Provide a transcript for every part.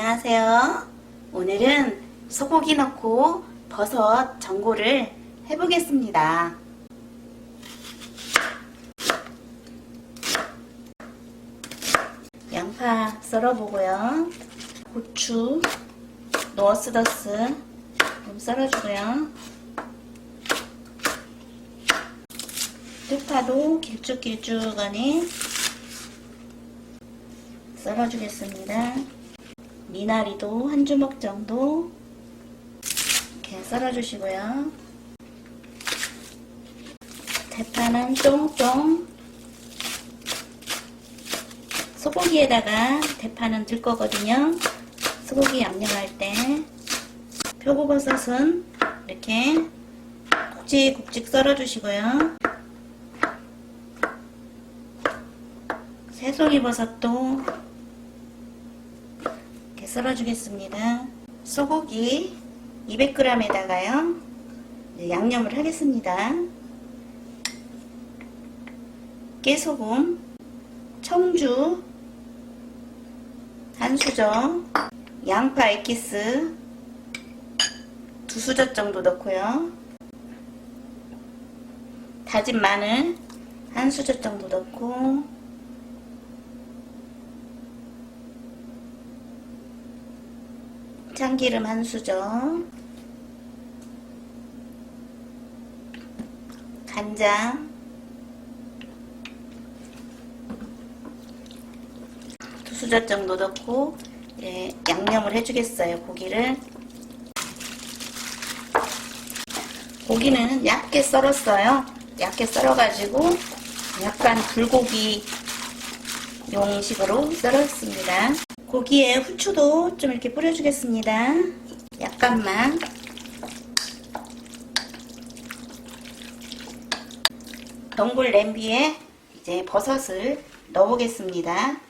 안녕하세요. 오늘은 소고기 넣고 버섯 전골을 해보겠습니다. 양파 썰어보고요. 고추, 노어스더스 좀 썰어주고요. 대파도 길쭉길쭉하니 썰어주겠습니다. 미나리도 한 주먹 정도 이렇게 썰어주시고요. 대파는 쫑쫑, 소고기에다가 대파는 넣을 거거든요. 소고기 양념할 때. 표고버섯은 이렇게 굵직굵직 썰어주시고요. 새송이버섯도 이렇게 썰어주겠습니다. 소고기 200g에다가요 양념을 하겠습니다. 깨소금, 청주 한 수저, 양파 에키스 2수저 정도 넣고요. 다진 마늘 한 수저 정도 넣고, 참기름 한 수저, 간장 2수저 정도 넣고 양념을 해주겠어요. 고기는 얇게 썰었어요. 얇게 썰어가지고 약간 불고기 용식으로 썰었습니다. 고기에 후추도 좀 이렇게 뿌려주겠습니다. 약간만. 전골 냄비에 이제 버섯을 넣어보겠습니다.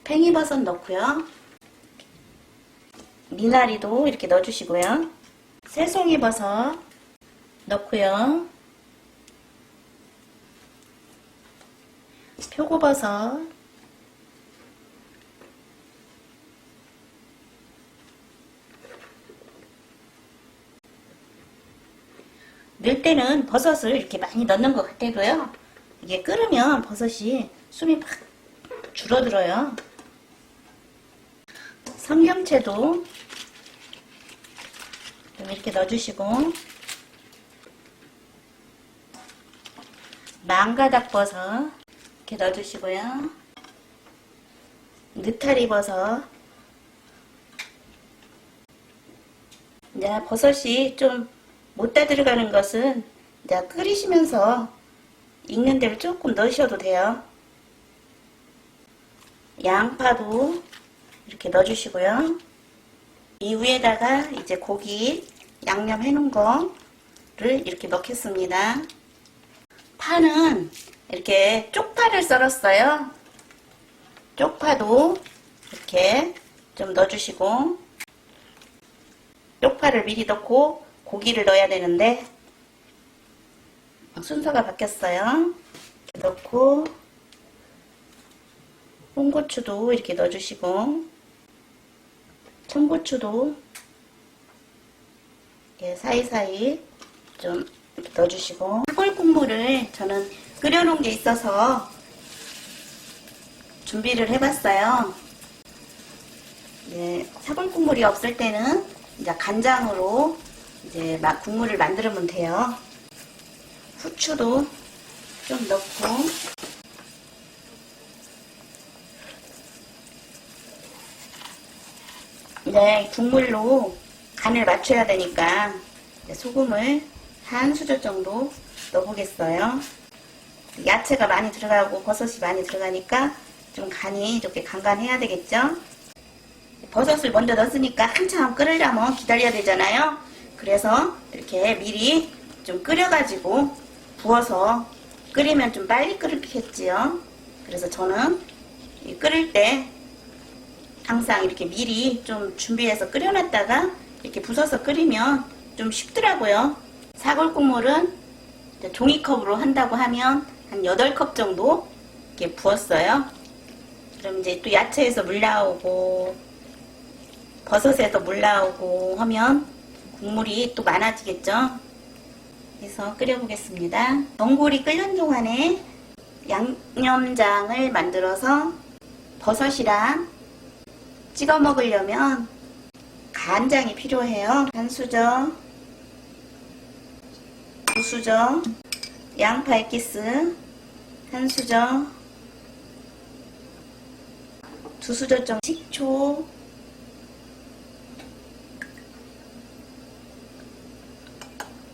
팽이버섯 넣고요. 미나리도 이렇게 넣어주시고요. 새송이버섯 넣고요. 표고버섯, 넣을 때는 버섯을 이렇게 많이 넣는 것 같아도요, 이게 끓으면 버섯이 숨이 팍 줄어들어요. 성경채도 좀 이렇게 넣어주시고, 망가닥버섯 이렇게 넣어주시고요. 느타리버섯. 이제 버섯이 좀 못다 들어가는 것은 이제 끓이시면서 익는 대로 조금 넣으셔도 돼요. 양파도 이렇게 넣어주시고요. 이 위에다가 이제 고기 양념 해놓은 거를 이렇게 넣겠습니다. 파는 이렇게 쪽파를 썰었어요. 쪽파도 이렇게 좀 넣어주시고, 쪽파를 미리 넣고 고기를 넣어야 되는데 순서가 바뀌었어요. 이렇게 넣고, 홍고추도 이렇게 넣어주시고, 청고추도 이렇게 사이사이 좀 이렇게 넣어주시고, 사골 국물을 저는 끓여놓은 게 있어서 준비를 해봤어요. 사골 국물이 없을 때는 이제 간장으로 이제 막 국물을 만들면 돼요. 후추도 좀 넣고, 국물로 간을 맞춰야 되니까 소금을 한 수저 정도 넣어보겠어요. 야채가 많이 들어가고 버섯이 많이 들어가니까 좀 간이 이렇게 간간해야 되겠죠. 버섯을 먼저 넣었으니까 한참 끓으려면 기다려야 되잖아요. 그래서 이렇게 미리 좀 끓여가지고 부어서 끓이면 좀 빨리 끓겠지요. 그래서 저는 끓일 때 항상 이렇게 미리 좀 준비해서 끓여놨다가 이렇게 부숴서 끓이면 좀 쉽더라고요. 사골국물은 종이컵으로 한다고 하면 한 8컵 정도 이렇게 부었어요. 그럼 이제 또 야채에서 물 나오고 버섯에서 물 나오고 하면 국물이 또 많아지겠죠. 그래서 끓여보겠습니다. 전골이 끓는 동안에 양념장을 만들어서 버섯이랑 찍어 먹으려면 간장이 필요해요. 한 수저, 두 수저, 양파 액기스 한 수저, 두 수저 정도 식초,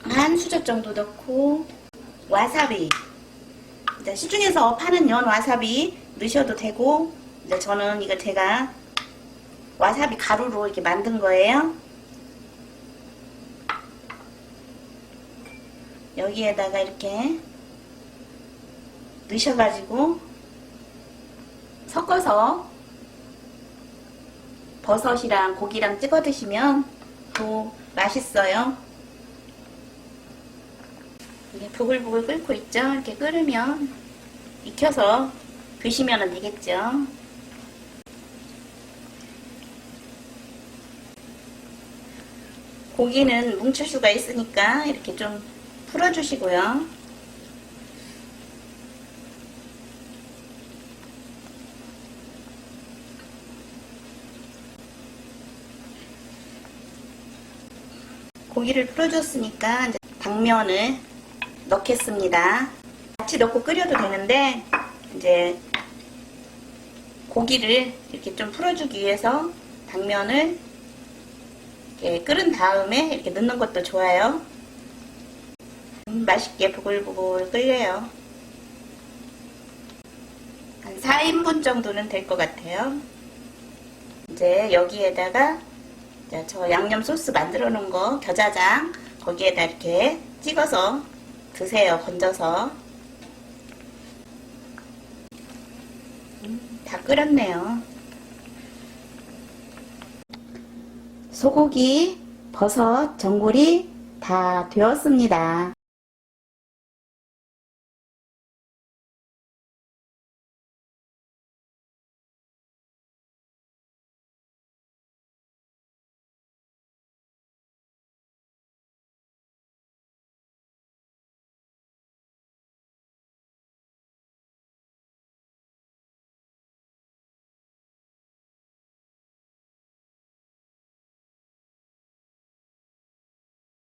한 수저 정도 넣고 와사비, 이제 시중에서 파는 연 와사비 넣으셔도 되고, 이제 저는 이거 제가 와사비 가루로 이렇게 만든 거예요. 여기에다가 이렇게 넣으셔가지고 섞어서 버섯이랑 고기랑 찍어 드시면 또 맛있어요. 이게 부글부글 끓고 있죠? 이렇게 끓으면 익혀서 드시면 되겠죠. 고기는 뭉칠 수가 있으니까 이렇게 좀 풀어주시고요. 고기를 풀어줬으니까 이제 당면을 넣겠습니다. 같이 넣고 끓여도 되는데 이제 고기를 이렇게 좀 풀어주기 위해서 당면을 이렇게 끓은 다음에 이렇게 넣는 것도 좋아요. 맛있게 부글부글 끓여요. 한 4인분 정도는 될 것 같아요. 이제 여기에다가 저 양념 소스 만들어 놓은 거 겨자장 거기에다 이렇게 찍어서 드세요. 건져서. 다 끓였네요. 소고기, 버섯, 전골이 다 되었습니다.